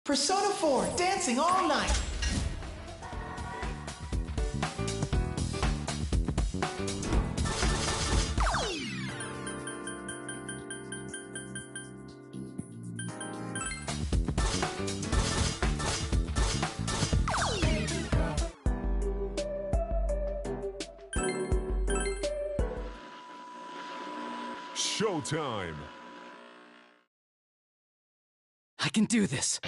Persona 4, dancing all night. Showtime! I can do this.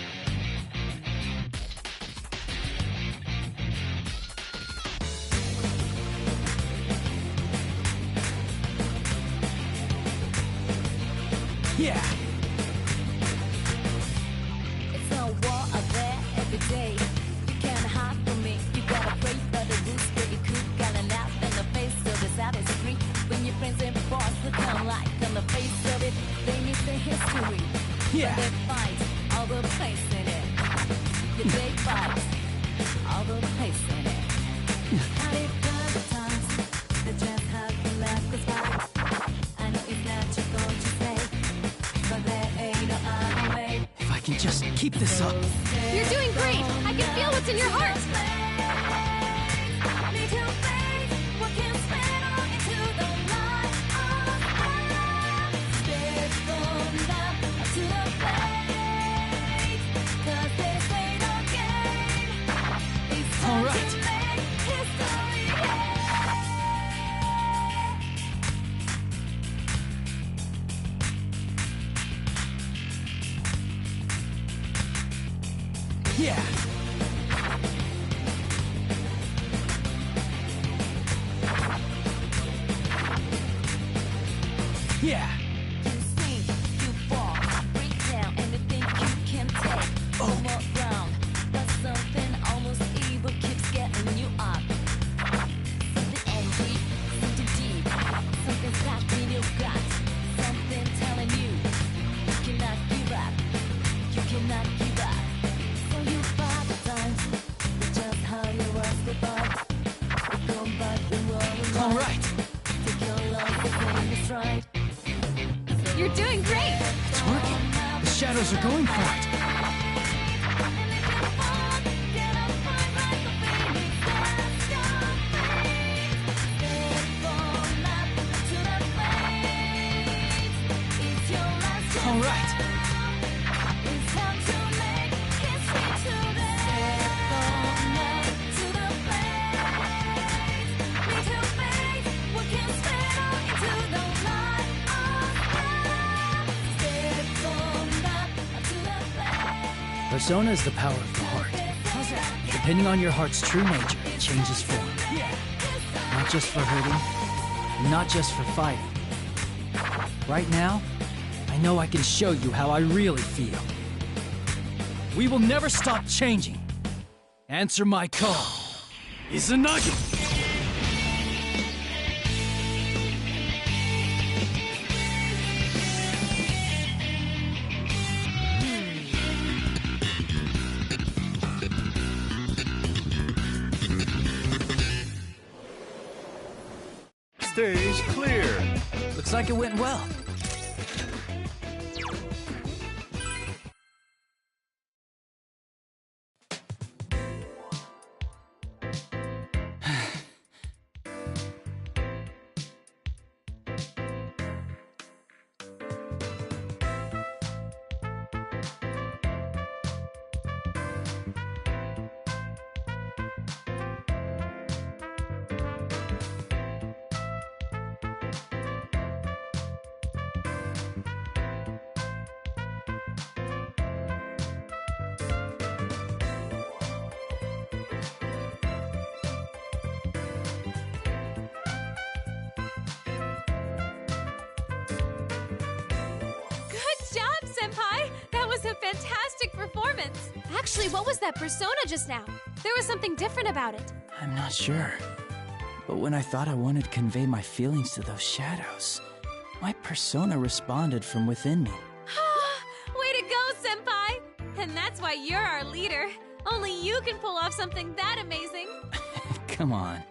Yeah! It's a war out there every day. You can't hide from me. You gotta pray for the rules, pretty cool. Got an out in the face of this out is free. When your friends and boss look on like on the face of it, they miss the history. Yeah! But they fight all the place in it. Yeah, they fight all the place in it. How they burn the times, they just have to laugh 'cause fight. I know it's natural to say, but there ain't no other way. If I can just keep this up. You're doing great! I can feel what's in your heart! All right. Yeah. Yeah. You sink, you fall, break down anything you can take. One more round, but something almost evil keeps getting you up. Something angry, something deep, something stuck in your gut, something telling you you cannot give up, you cannot give up. So you fight the times, it's just how you was the fight. You come back and roll. All right. Take your love, the thing is right. You're doing great! It's working. The shadows are going for it. All right. Persona is the power of the heart. Depending on your heart's true nature, it changes form. Not just for hurting, not just for fighting. Right now, I know I can show you how I really feel. We will never stop changing. Answer my call. Izanagi! Stage clear! Looks like it went well. Senpai! That was a fantastic performance! Actually, what was that persona just now? There was something different about it. I'm not sure. But when I thought I wanted to convey my feelings to those shadows, my persona responded from within me. Way to go, Senpai! And that's why you're our leader. Only you can pull off something that amazing. Come on.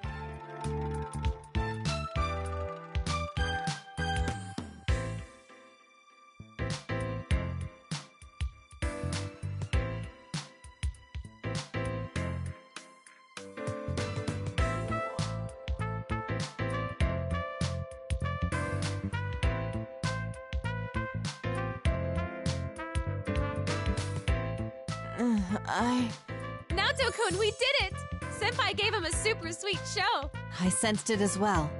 Naoto-kun, we did it! Senpai gave him a super sweet show. I sensed it as well.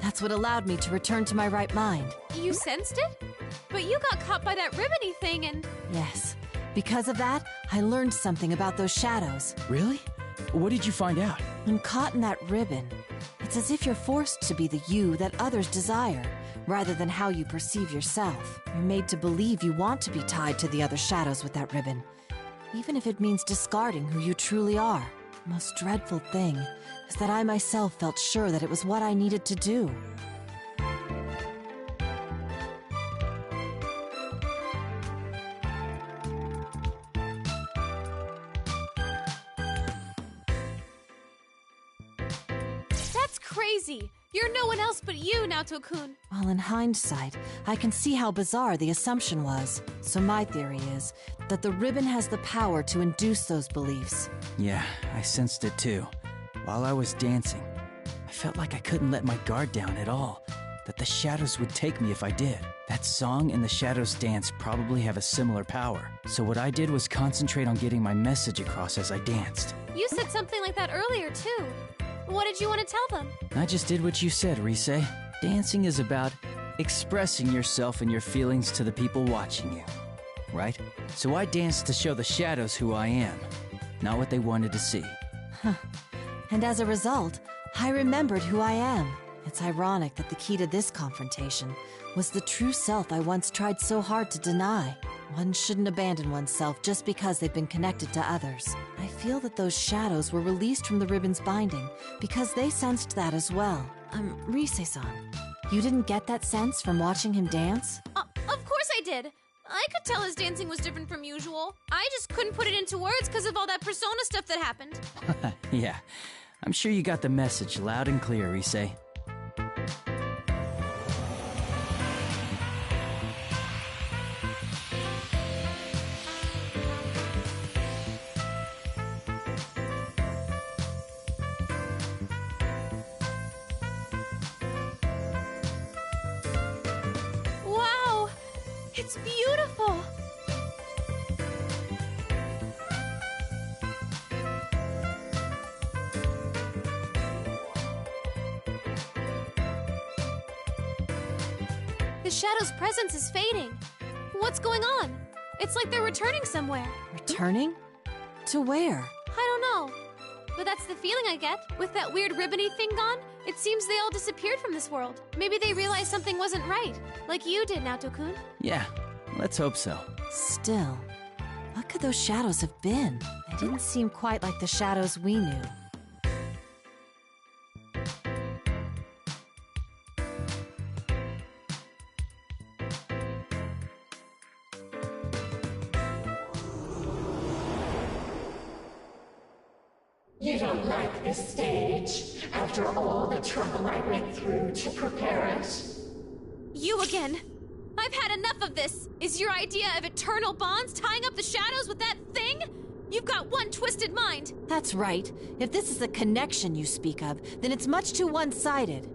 That's what allowed me to return to my right mind. You sensed it? But you got caught by that ribbony thing and... Yes. Because of that, I learned something about those shadows. Really? What did you find out? When caught in that ribbon, it's as if you're forced to be the you that others desire, rather than how you perceive yourself. You're made to believe you want to be tied to the other shadows with that ribbon, even if it means discarding who you truly are. The most dreadful thing is that I myself felt sure that it was what I needed to do. That's crazy! You're no one else but you, Naoto-kun. While in hindsight, I can see how bizarre the assumption was. So my theory is that the ribbon has the power to induce those beliefs. Yeah, I sensed it too. While I was dancing, I felt like I couldn't let my guard down at all, that the shadows would take me if I did. That song and the shadows dance probably have a similar power. So what I did was concentrate on getting my message across as I danced. You said something like that earlier, too. What did you want to tell them? I just did what you said, Rise. Dancing is about expressing yourself and your feelings to the people watching you, right? So I danced to show the shadows who I am, not what they wanted to see. And as a result, I remembered who I am. It's ironic that the key to this confrontation was the true self I once tried so hard to deny. One shouldn't abandon oneself just because they've been connected to others. I feel that those shadows were released from the ribbon's binding because they sensed that as well. Rise-san, you didn't get that sense from watching him dance? Of course I did. I could tell his dancing was different from usual. I just couldn't put it into words because of all that persona stuff that happened. Yeah, I'm sure you got the message loud and clear, Rise. Wow! It's beautiful! The shadow's presence is fading. What's going on? It's like they're returning somewhere. Returning? To where? I don't know. But that's the feeling I get. With that weird ribbony thing gone, it seems they all disappeared from this world. Maybe they realized something wasn't right. Like you did, Naoto-kun. Yeah, let's hope so. Still, what could those shadows have been? They didn't seem quite like the shadows we knew. You don't like this stage, after all the trouble I went through to prepare it? You again! I've had enough of this! Is your idea of eternal bonds tying up the shadows with that thing? You've got one twisted mind! That's right. If this is the connection you speak of, then it's much too one-sided.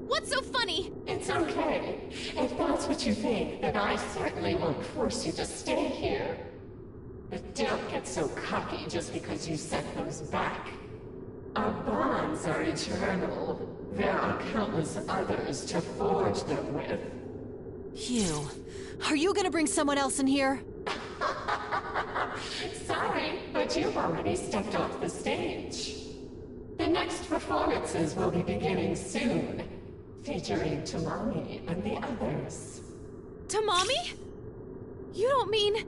What's so funny? It's okay. If that's what you think, then I certainly won't force you to stay here. But don't get so cocky just because you sent those back. Our bonds are eternal. There are countless others to forge them with. Hugh, are you gonna bring someone else in here? Sorry, but you've already stepped off the stage. The next performances will be beginning soon, featuring Tamami and the others. Tamami? You don't mean...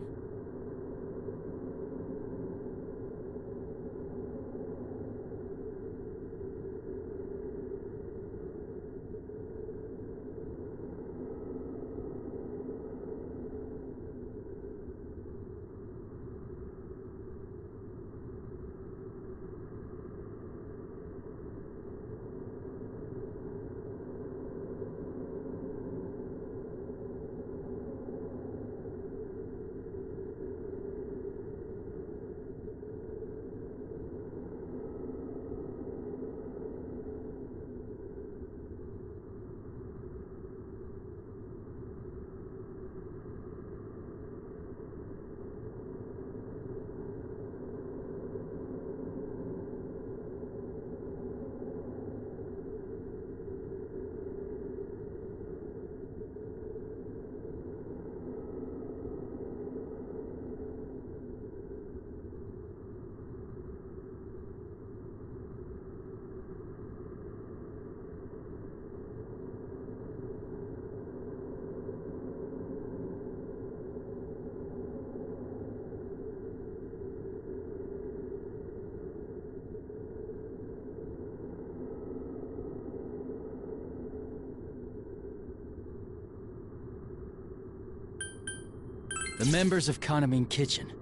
The members of Kanamine Kitchen.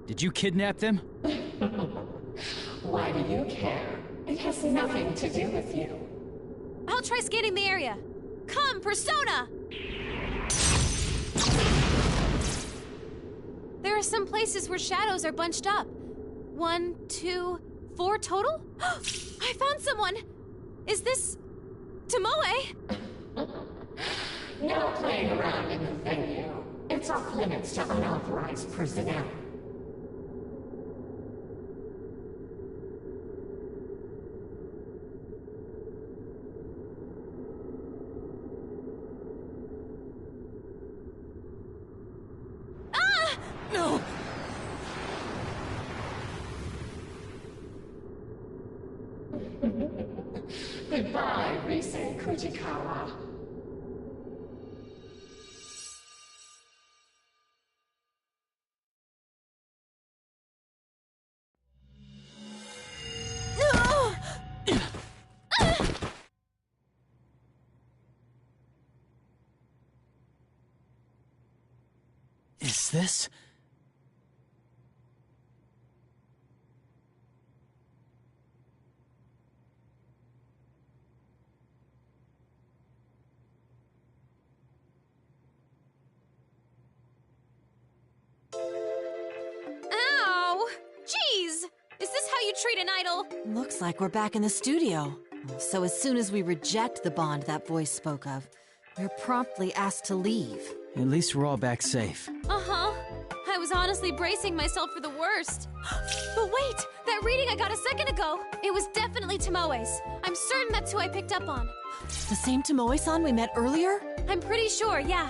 Did you kidnap them? Why do you care? It has nothing to do with you. I'll try scanning the area. Come, Persona! There are some places where shadows are bunched up. 1, 2, 4 total? I found someone! Is this... Tomoe? No playing around in the venue. It's off limits to unauthorized personnel. No! Goodbye, Rise Kujikawa. Is this... Ow! Jeez! Is this how you treat an idol? Looks like we're back in the studio. So as soon as we reject the bond that voice spoke of, we're promptly asked to leave. At least we're all back safe. Uh-huh. I was honestly bracing myself for the worst. But wait! That reading I got a second ago! It was definitely Tomoe's. I'm certain that's who I picked up on. The same Tomoe-san we met earlier? I'm pretty sure, yeah.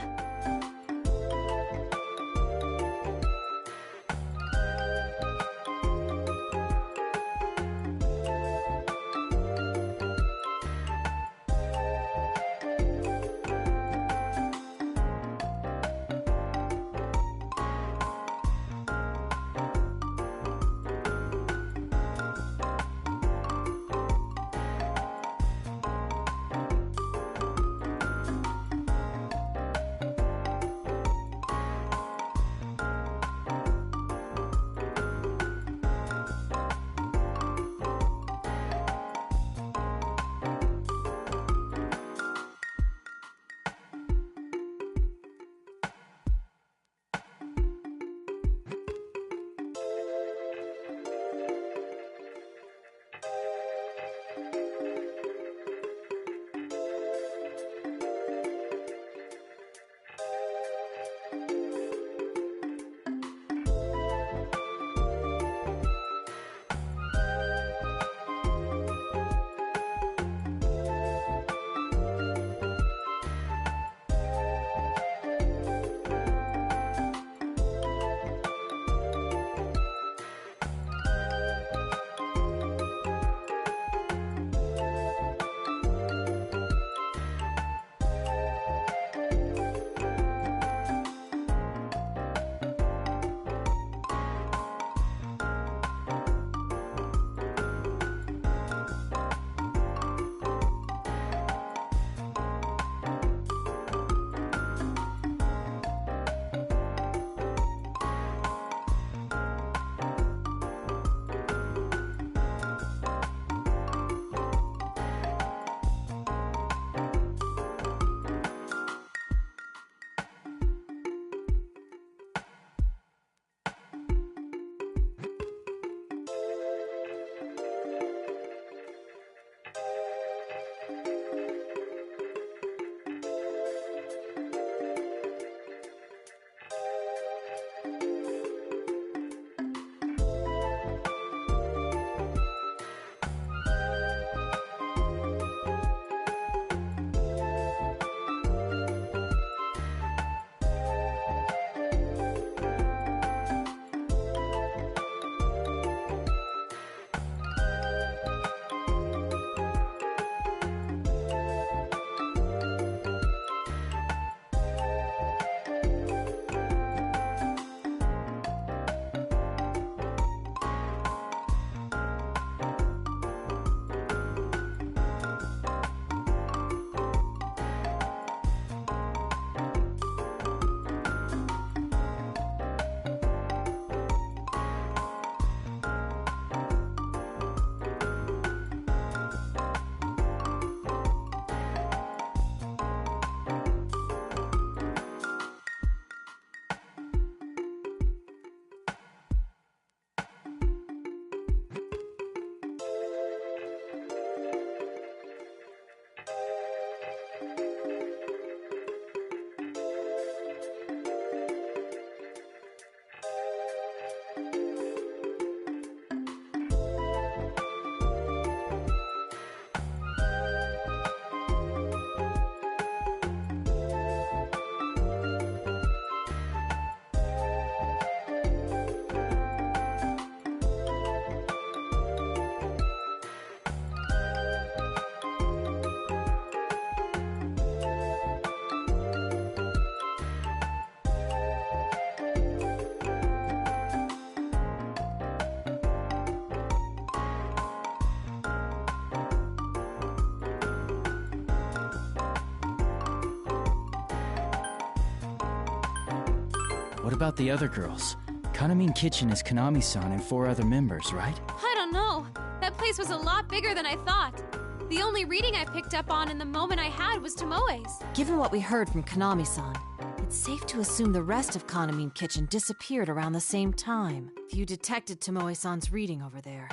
What about the other girls? Kanamin Kitchen is Kanami-san and 4 other members, right? I don't know. That place was a lot bigger than I thought. The only reading I picked up on in the moment I had was Tomoe's. Given what we heard from Kanami-san, it's safe to assume the rest of Kanamin Kitchen disappeared around the same time. If you detected Tomoe-san's reading over there,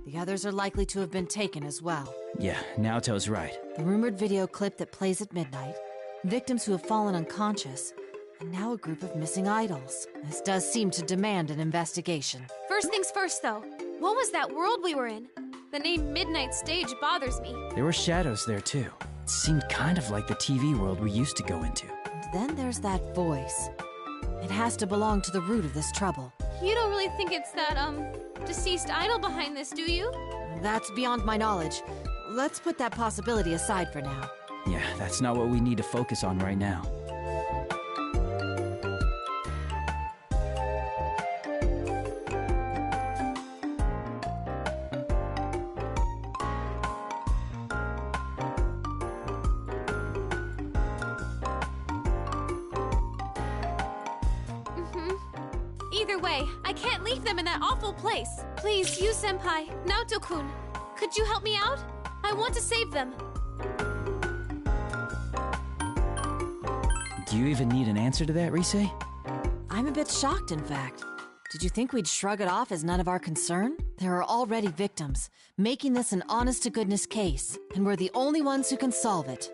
the others are likely to have been taken as well. Yeah, Naoto's right. The rumored video clip that plays at midnight, victims who have fallen unconscious, and now a group of missing idols. This does seem to demand an investigation. First things first, though. What was that world we were in? The name Midnight Stage bothers me. There were shadows there, too. It seemed kind of like the TV world we used to go into. And then there's that voice. It has to belong to the root of this trouble. You don't really think it's that, deceased idol behind this, do you? That's beyond my knowledge. Let's put that possibility aside for now. Yeah, that's not what we need to focus on right now. Either way, I can't leave them in that awful place. Please, you senpai, Naoto-kun, could you help me out? I want to save them. Do you even need an answer to that, Rise? I'm a bit shocked, in fact. Did you think we'd shrug it off as none of our concern? There are already victims, making this an honest-to-goodness case, and we're the only ones who can solve it.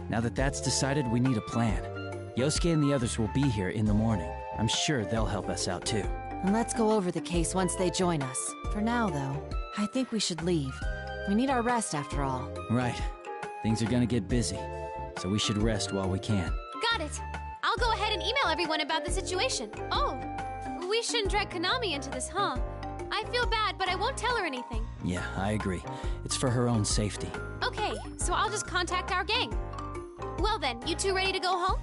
Now that that's decided, we need a plan. Yosuke and the others will be here in the morning. I'm sure they'll help us out too. And let's go over the case once they join us. For now, though, I think we should leave. We need our rest after all. Right. Things are gonna get busy, so we should rest while we can. Got it. I'll go ahead and email everyone about the situation. Oh, we shouldn't drag Konami into this, huh? I feel bad, but I won't tell her anything. Yeah, I agree. It's for her own safety. Okay, so I'll just contact our gang. Well then, you two ready to go home?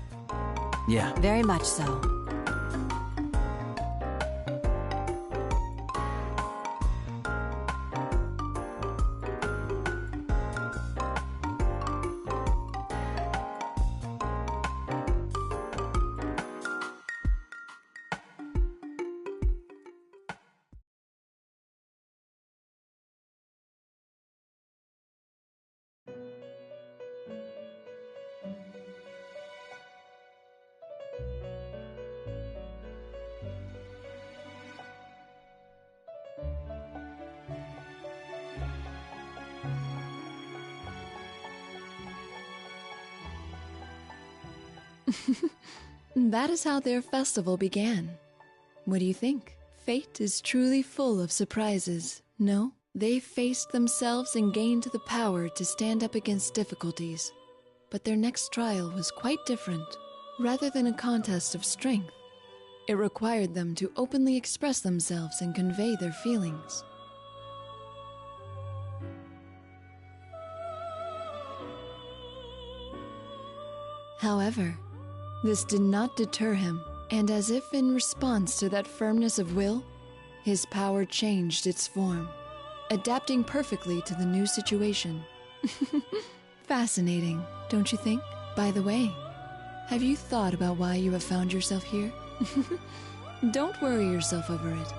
Yeah. Very much so. That is how their festival began. What do you think? Fate is truly full of surprises, no? They faced themselves and gained the power to stand up against difficulties. But their next trial was quite different. Rather than a contest of strength, it required them to openly express themselves and convey their feelings. However, this did not deter him, and as if in response to that firmness of will, his power changed its form, adapting perfectly to the new situation. Fascinating, don't you think? By the way, have you thought about why you have found yourself here? Don't worry yourself over it.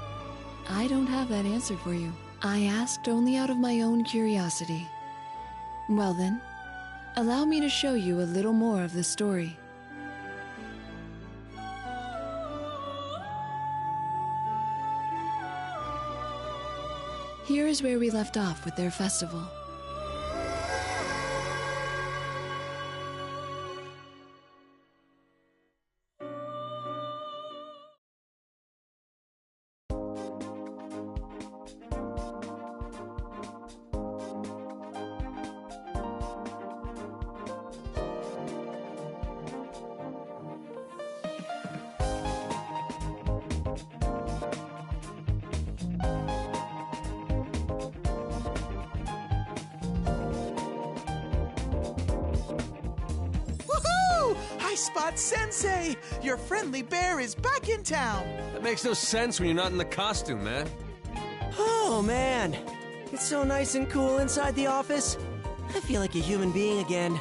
I don't have that answer for you. I asked only out of my own curiosity. Well then, allow me to show you a little more of the story. Here is where we left off with their festival. Spot Sensei! Your friendly bear is back in town! That makes no sense when you're not in the costume, man. Oh, man. It's so nice and cool inside the office. I feel like a human being again.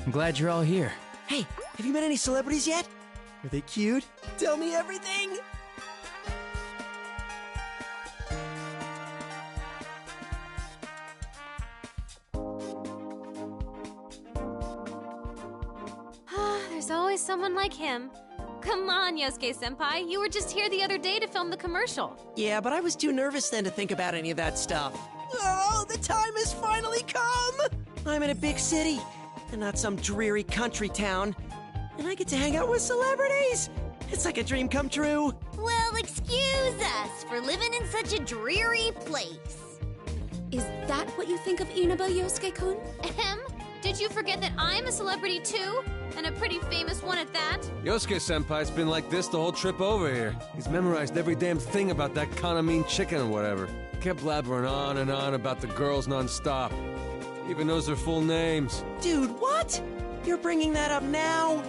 I'm glad you're all here. Hey, have you met any celebrities yet? Are they cute? Tell me everything! There's always someone like him. Come on, Yosuke-senpai. You were just here the other day to film the commercial. Yeah, but I was too nervous then to think about any of that stuff. Oh, the time has finally come! I'm in a big city, and not some dreary country town. And I get to hang out with celebrities! It's like a dream come true. Well, excuse us for living in such a dreary place. Is that what you think of Inaba, Yosuke-kun? Did you forget that I'm a celebrity too? And a pretty famous one at that? Yosuke-senpai's been like this the whole trip over here. He's memorized every damn thing about that Kanamine chicken or whatever. Kept blabbering on and on about the girls non-stop. Even knows their full names. Dude, what? You're bringing that up now?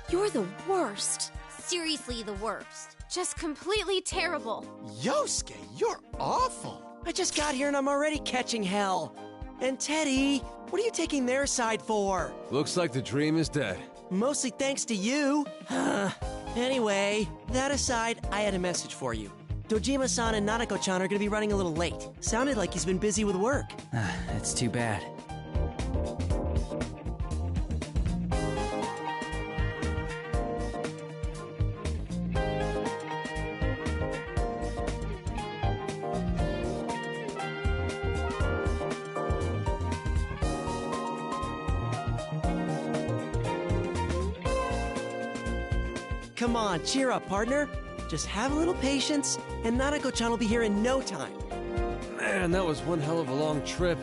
You're the worst. Seriously, the worst. Just completely terrible. Yosuke, you're awful. I just got here and I'm already catching hell. And Teddy, what are you taking their side for? Looks like the dream is dead. Mostly thanks to you. Anyway, that aside, I had a message for you. Dojima-san and Nanako-chan are gonna be running a little late. Sounded like he's been busy with work. That's too bad. Come on, cheer up, partner. Just have a little patience, and Nanako-chan will be here in no time. Man, that was one hell of a long trip.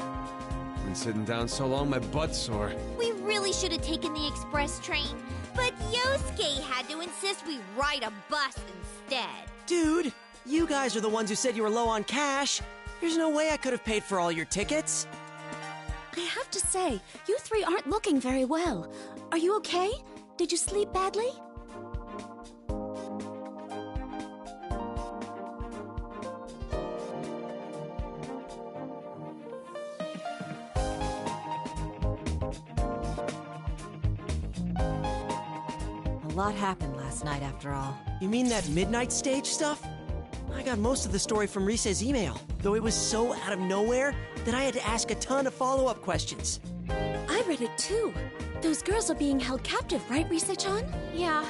Been sitting down so long, my butt's sore. We really should have taken the express train, but Yosuke had to insist we ride a bus instead. Dude, you guys are the ones who said you were low on cash. There's no way I could have paid for all your tickets. I have to say, you three aren't looking very well. Are you okay? Did you sleep badly? A lot happened last night after all. You mean that midnight stage stuff? I got most of the story from Rise's email, though it was so out of nowhere that I had to ask a ton of follow-up questions. I read it too. Those girls are being held captive, right, Rise-chan? Yeah,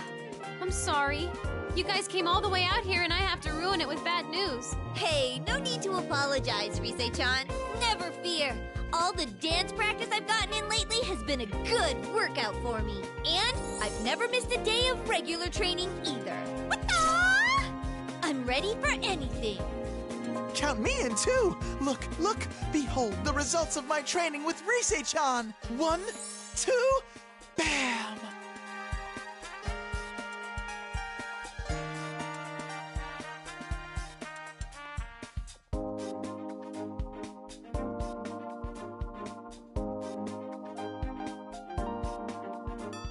I'm sorry. You guys came all the way out here and I have to ruin it with bad news. Hey, no need to apologize, Rise-chan. Never fear. All the dance practice I've gotten in lately has been a good workout for me. And I've never missed a day of regular training either. I'm ready for anything. Count me in too. Look, look. Behold the results of my training with Rise-chan. 1, 2, bam!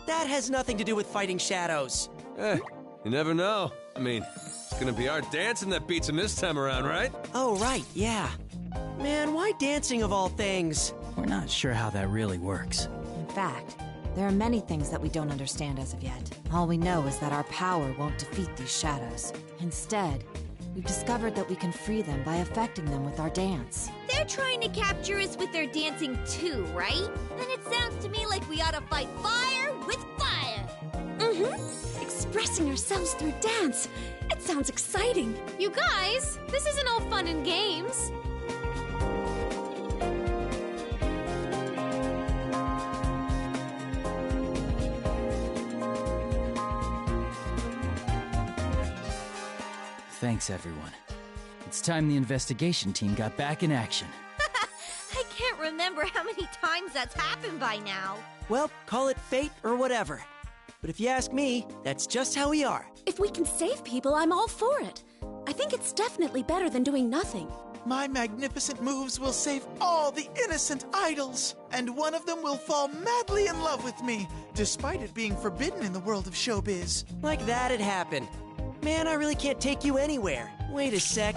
That has nothing to do with fighting shadows. You never know. I mean, it's gonna be our dancing that beats him this time around, right? Oh, right, yeah. Man, why dancing of all things? We're not sure how that really works. In fact, there are many things that we don't understand as of yet. All we know is that our power won't defeat these shadows. Instead, we've discovered that we can free them by affecting them with our dance. They're trying to capture us with their dancing too, right? Then it sounds to me like we ought to fight fire with fire. Mm-hmm. Expressing ourselves through dance. It sounds exciting. You guys, this isn't all fun and games. Thanks, everyone. It's time the investigation team got back in action. I can't remember how many times that's happened by now. Well, call it fate or whatever. But if you ask me, that's just how we are. If we can save people, I'm all for it. I think it's definitely better than doing nothing. My magnificent moves will save all the innocent idols, and one of them will fall madly in love with me, despite it being forbidden in the world of showbiz. Like that'd happen. Man, I really can't take you anywhere. Wait a sec.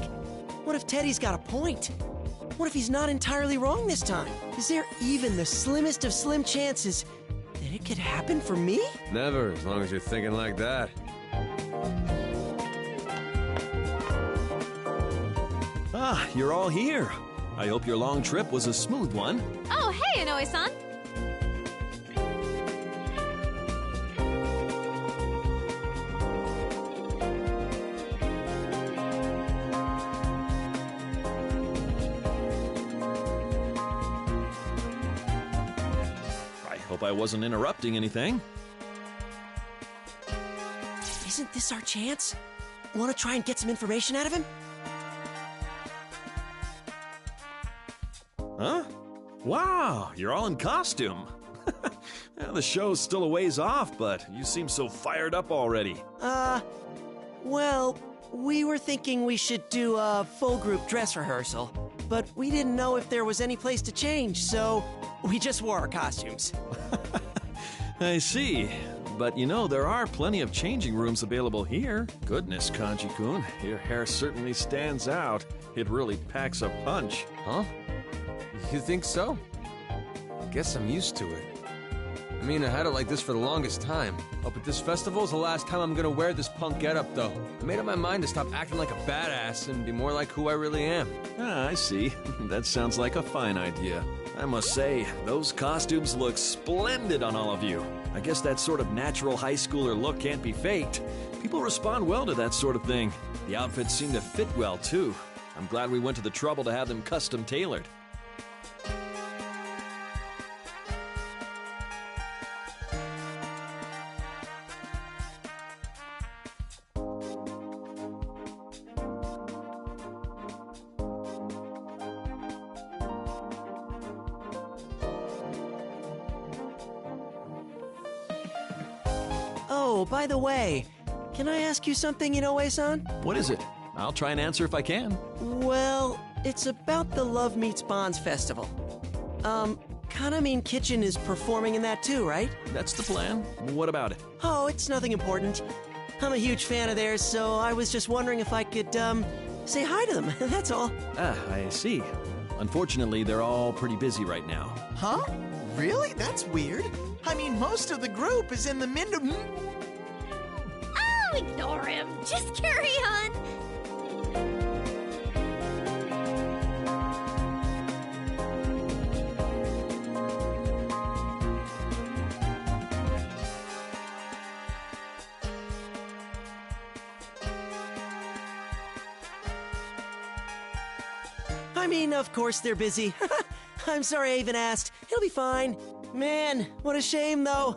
What if Teddy's got a point? What if he's not entirely wrong this time? Is there even the slimmest of slim chances that it could happen for me? Never, as long as you're thinking like that. Ah, you're all here. I hope your long trip was a smooth one. Oh, hey, Inoue-san. I hope I wasn't interrupting anything. Isn't this our chance? Want to try and get some information out of him? Huh? Wow, you're all in costume. Well, the show's still a ways off, but you seem so fired up already. Well, we were thinking we should do a full group dress rehearsal, but we didn't know if there was any place to change, so we just wore our costumes. I see. But you know, there are plenty of changing rooms available here. Goodness, Kanji-kun, your hair certainly stands out. It really packs a punch. Huh? You think so? Guess I'm used to it. I mean, I had it like this for the longest time. Up at this festival is the last time I'm gonna wear this punk getup, though. I made up my mind to stop acting like a badass and be more like who I really am. Ah, I see. That sounds like a fine idea. I must say, those costumes look splendid on all of you. I guess that sort of natural high schooler look can't be faked. People respond well to that sort of thing. The outfits seem to fit well, too. I'm glad we went to the trouble to have them custom tailored. Oh, by the way, can I ask you something, Inoue-san? What is it? I'll try and answer if I can. Well, it's about the Love Meets Bonds festival. Kanamine Kitchen is performing in that too, right? That's the plan. What about it? Oh, it's nothing important. I'm a huge fan of theirs, so I was just wondering if I could, say hi to them, that's all. Ah, I see. Unfortunately, they're all pretty busy right now. Huh? Really? That's weird. I mean, most of the group is in the Oh, ignore him. Just carry on. I mean, of course they're busy. I'm sorry I even asked. He'll be fine. Man, what a shame, though.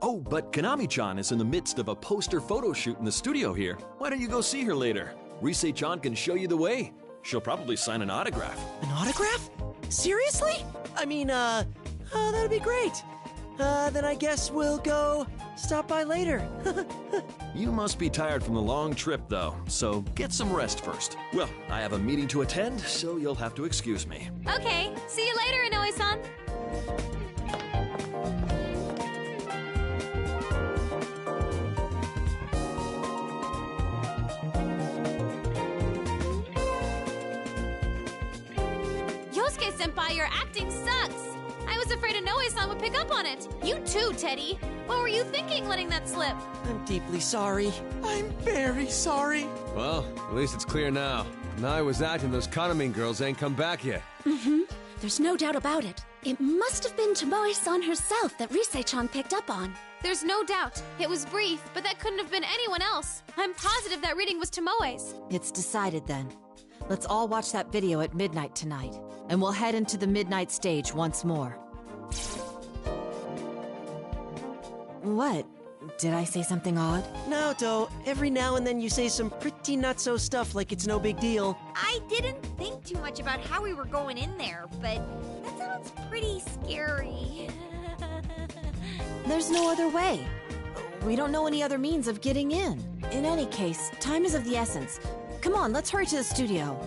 Oh, but Kanami-chan is in the midst of a poster photo shoot in the studio here. Why don't you go see her later? Rise-chan can show you the way. She'll probably sign an autograph. An autograph? Seriously? I mean, that'd be great. Then I guess we'll go stop by later. You must be tired from the long trip, though, so get some rest first. Well, I have a meeting to attend, so you'll have to excuse me. Okay, see you later, Inoue-san. Yosuke-senpai, your acting sucks. I was afraid Inoue-san would pick up on it. You too, Teddy. What were you thinking letting that slip? I'm deeply sorry. I'm very sorry. Well, at least it's clear now. Now I was acting, those Kanamine girls ain't come back yet. Mm-hmm. There's no doubt about it. It must have been Tomoe-san herself that Rise-chan picked up on. There's no doubt. It was brief, but that couldn't have been anyone else. I'm positive that reading was Tomoe's. It's decided then. Let's all watch that video at midnight tonight, and we'll head into the midnight stage once more. What? Did I say something odd? No, Do. Every now and then you say some pretty nutso stuff like it's no big deal. I didn't think too much about how we were going in there, but that sounds pretty scary. There's no other way. We don't know any other means of getting in. In any case, time is of the essence. Come on, let's hurry to the studio.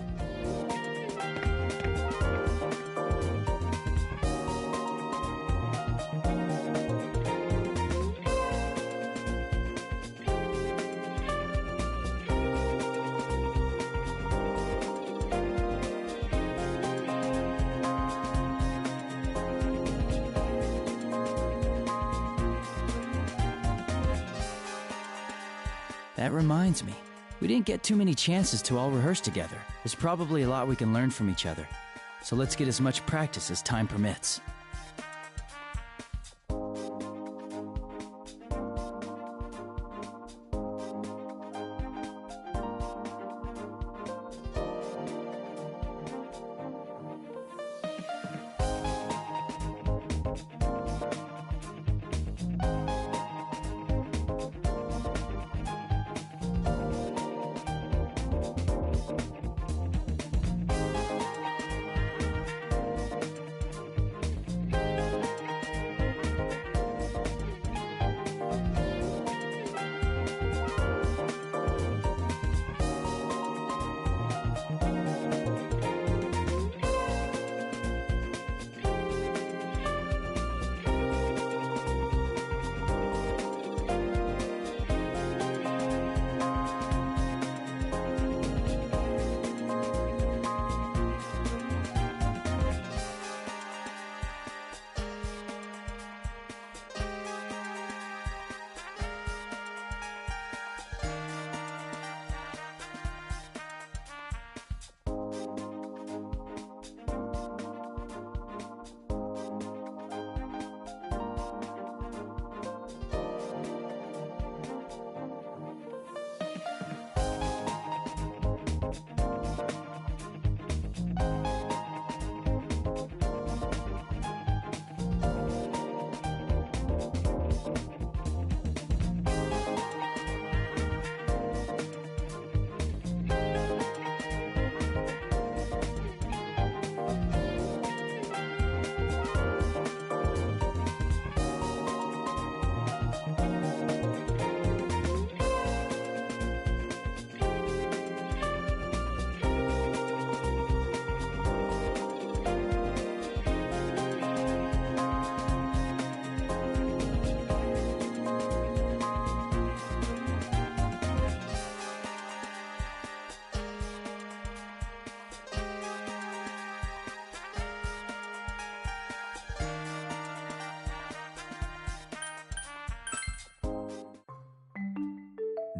That reminds me, we didn't get too many chances to all rehearse together. There's probably a lot we can learn from each other. So let's get as much practice as time permits.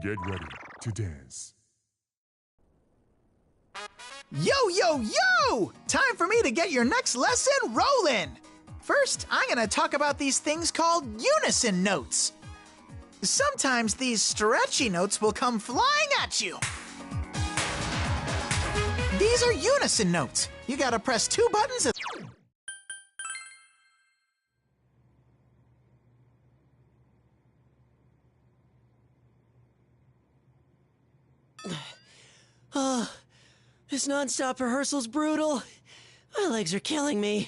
Get ready to dance. Yo, yo, yo! Time for me to get your next lesson rolling! First, I'm gonna talk about these things called unison notes. Sometimes these stretchy notes will come flying at you. These are unison notes. You gotta press 2 buttons at This non-stop rehearsal's brutal. My legs are killing me.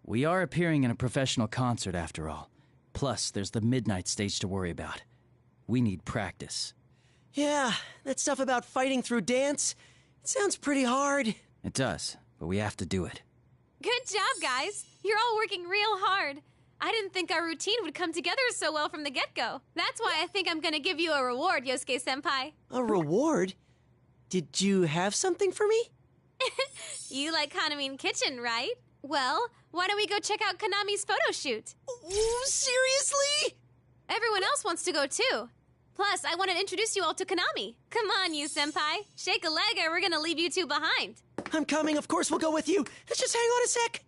We are appearing in a professional concert after all. Plus, there's the midnight stage to worry about. We need practice. Yeah, that stuff about fighting through dance, it sounds pretty hard. It does, but we have to do it. Good job, guys. You're all working real hard. I didn't think our routine would come together so well from the get-go. That's why I think I'm gonna give you a reward, Yosuke-senpai. A reward? Did you have something for me? You like Hanami Kitchen, right? Well, why don't we go check out Konami's photo shoot? Ooh, seriously? Everyone else wants to go too. Plus, I want to introduce you all to Konami. Come on, you senpai. Shake a leg or we're gonna leave you two behind. I'm coming, of course we'll go with you. Let's just hang on a sec.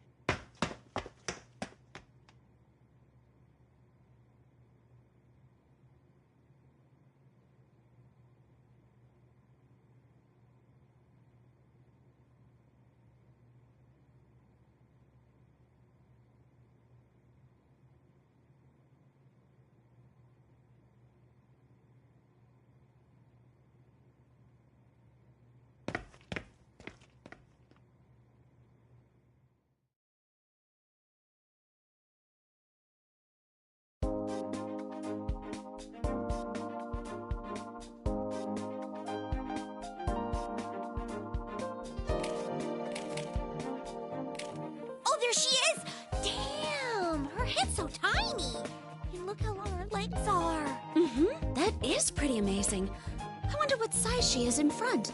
size she is in front.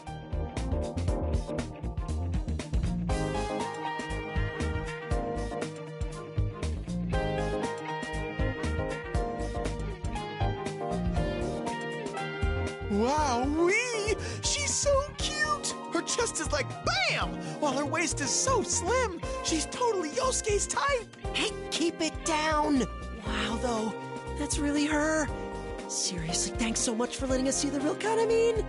Wow-wee! She's so cute! Her chest is like BAM! While her waist is so slim. She's totally Yosuke's type. Hey, keep it down! Wow, though, that's really her. Seriously, thanks so much for letting us see the real Kanamine.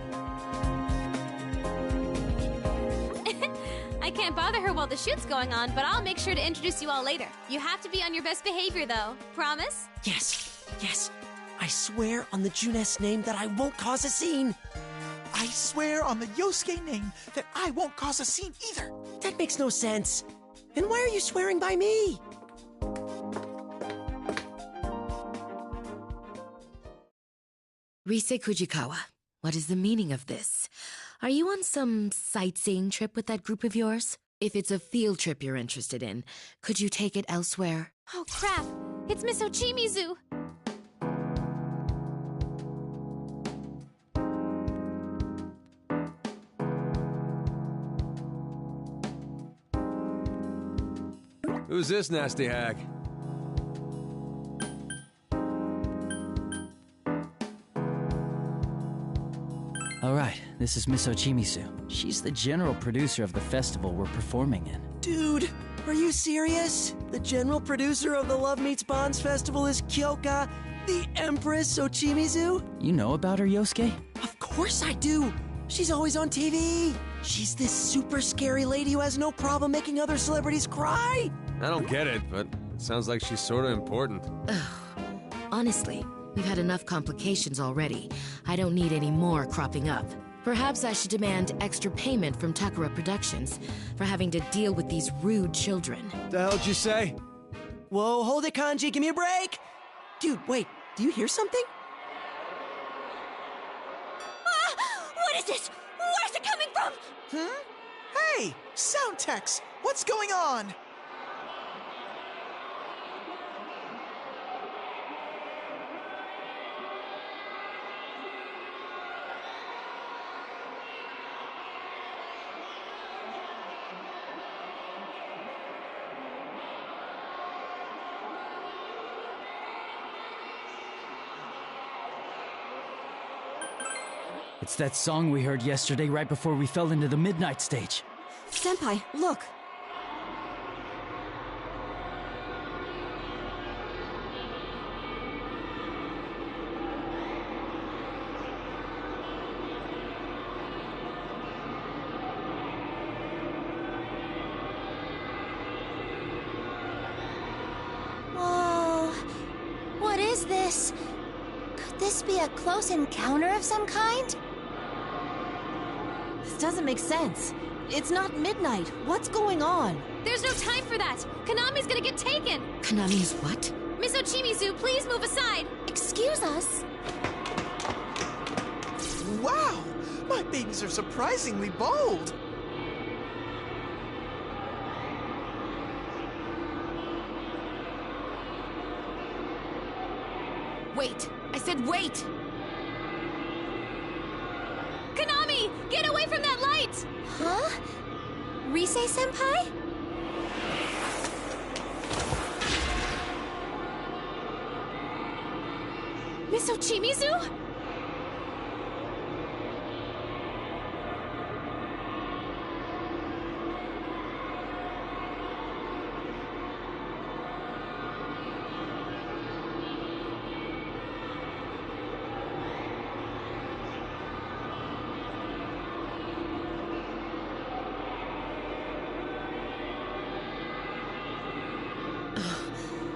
I can't bother her while the shoot's going on, but I'll make sure to introduce you all later. You have to be on your best behavior, though. Promise? Yes, yes. I swear on the Junes name that I won't cause a scene. I swear on the Yosuke name that I won't cause a scene either. That makes no sense. And why are you swearing by me? Rise Kujikawa, what is the meaning of this? Are you on some sightseeing trip with that group of yours? If it's a field trip you're interested in, could you take it elsewhere? Oh, crap. It's Miss Ochimizu. Who's this nasty hag? All right, this is Miss Ochimizu. She's the general producer of the festival we're performing in. Dude, are you serious? The general producer of the Love Meets Bonds Festival is Kyoka, the Empress Ochimizu? You know about her, Yosuke? Of course I do! She's always on TV! She's this super scary lady who has no problem making other celebrities cry! I don't get it, but it sounds like she's sort of important. Honestly, we've had enough complications already. I don't need any more cropping up. Perhaps I should demand extra payment from Takara Productions for having to deal with these rude children. The hell'd you say? Whoa, hold it, Kanji, give me a break! Dude, wait, do you hear something? What is this? Where's it coming from? Hey, Soundtex, what's going on? It's that song we heard yesterday right before we fell into the midnight stage. Senpai, look! Whoa. What is this? Could this be a close encounter of some kind? This doesn't make sense. It's not midnight. What's going on? There's no time for that. Kanami's gonna get taken. Kanami's what? Miss Ochimizu, please move aside. Excuse us. Wow, my babies are surprisingly bold. Wait! I said wait! Kanami, get away from that light! Huh? Rise-senpai? Miss Ochimizu?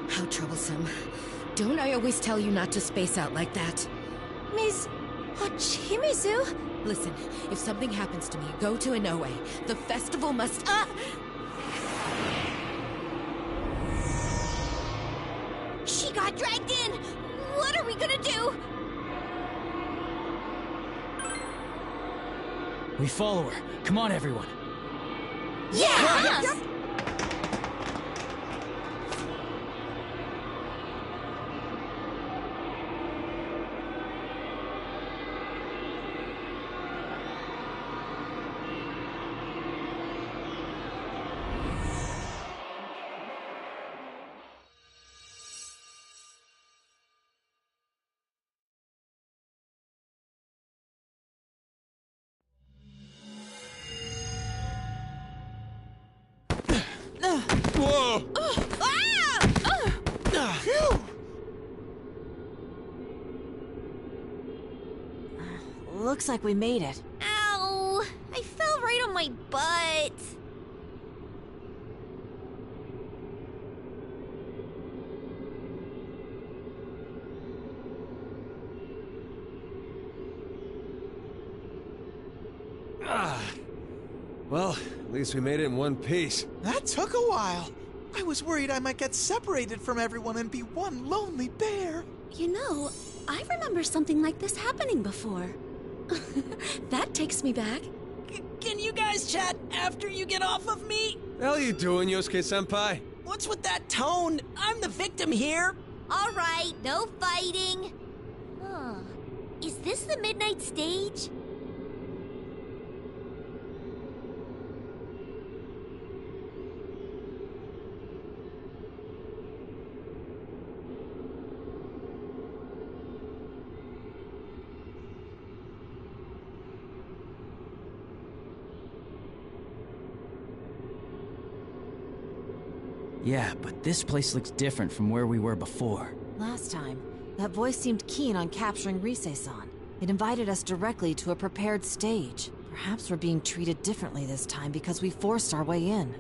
How troublesome. Don't I always tell you not to space out like that? Miss Ochimizu? Listen, if something happens to me, go to Inoue. The festival must— She got dragged in! What are we gonna do? We follow her. Come on, everyone. Yeah! Yep. Whoa! Phew! Looks like we made it. Ow! I fell right on my butt. Well, at least we made it in one piece. That took a while. I was worried I might get separated from everyone and be one lonely bear. You know, I remember something like this happening before. That takes me back. Can you guys chat after you get off of me? The hell are you doing, Yosuke-senpai? What's with that tone? I'm the victim here. All right, no fighting. Huh. Is this the midnight stage? Yeah, but this place looks different from where we were before. Last time, that voice seemed keen on capturing Rise-san. It invited us directly to a prepared stage. Perhaps we're being treated differently this time because we forced our way in.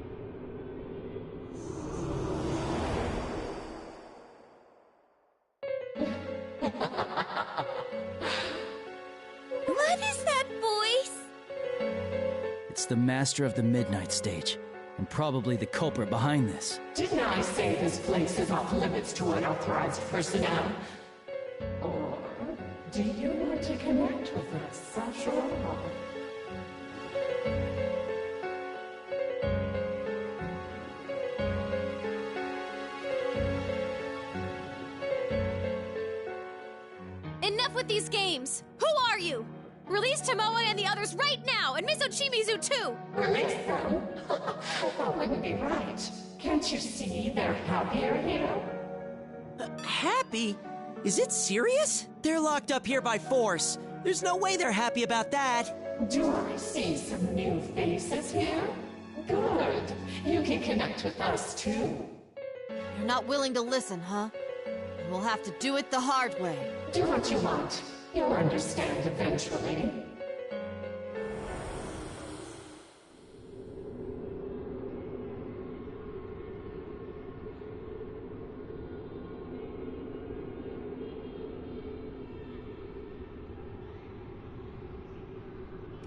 What is that voice? It's the master of the Midnight Stage, and probably the culprit behind this. Didn't I say this place is off limits to unauthorized personnel? Or do you want to connect with us, Sasha? Enough with these games! Who are you? Release Tomoe and the others right now, and Miss Ochimizu too! Release them? That wouldn't be right. Can't you see they're happier here? Happy? Is it serious? They're locked up here by force. There's no way they're happy about that. Do I see some new faces here? Good. You can connect with us too. You're not willing to listen, huh? We'll have to do it the hard way. Do what you want. You'll understand eventually.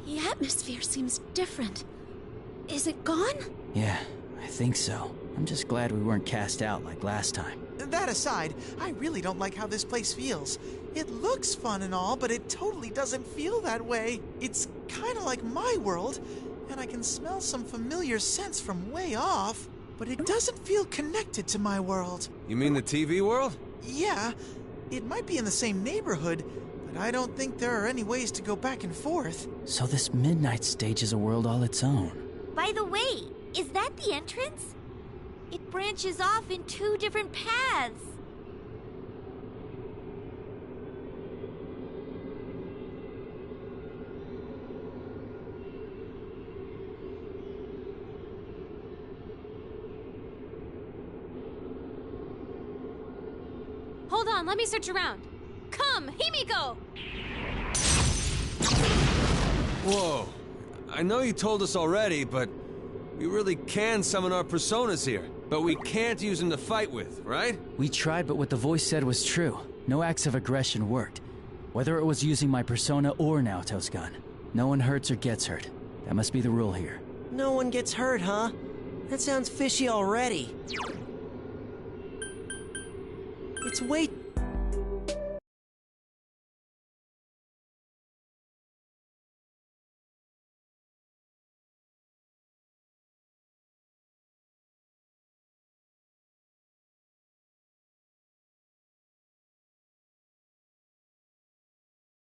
The atmosphere seems different. Is it gone? Yeah, I think so. I'm just glad we weren't cast out like last time. That aside, I really don't like how this place feels. It looks fun and all, but it totally doesn't feel that way. It's kind of like my world, and I can smell some familiar scents from way off, but it doesn't feel connected to my world. You mean the TV world? Yeah, it might be in the same neighborhood, but I don't think there are any ways to go back and forth. So this Midnight Stage is a world all its own. By the way, is that the entrance? It branches off in two different paths. Hold on, let me search around. Come, Himiko! Whoa. I know you told us already, but we really can summon our personas here. But we can't use them to fight with, right? We tried, but what the voice said was true. No acts of aggression worked. Whether it was using my persona or Naoto's gun. No one hurts or gets hurt. That must be the rule here. No one gets hurt, huh? That sounds fishy already. It's way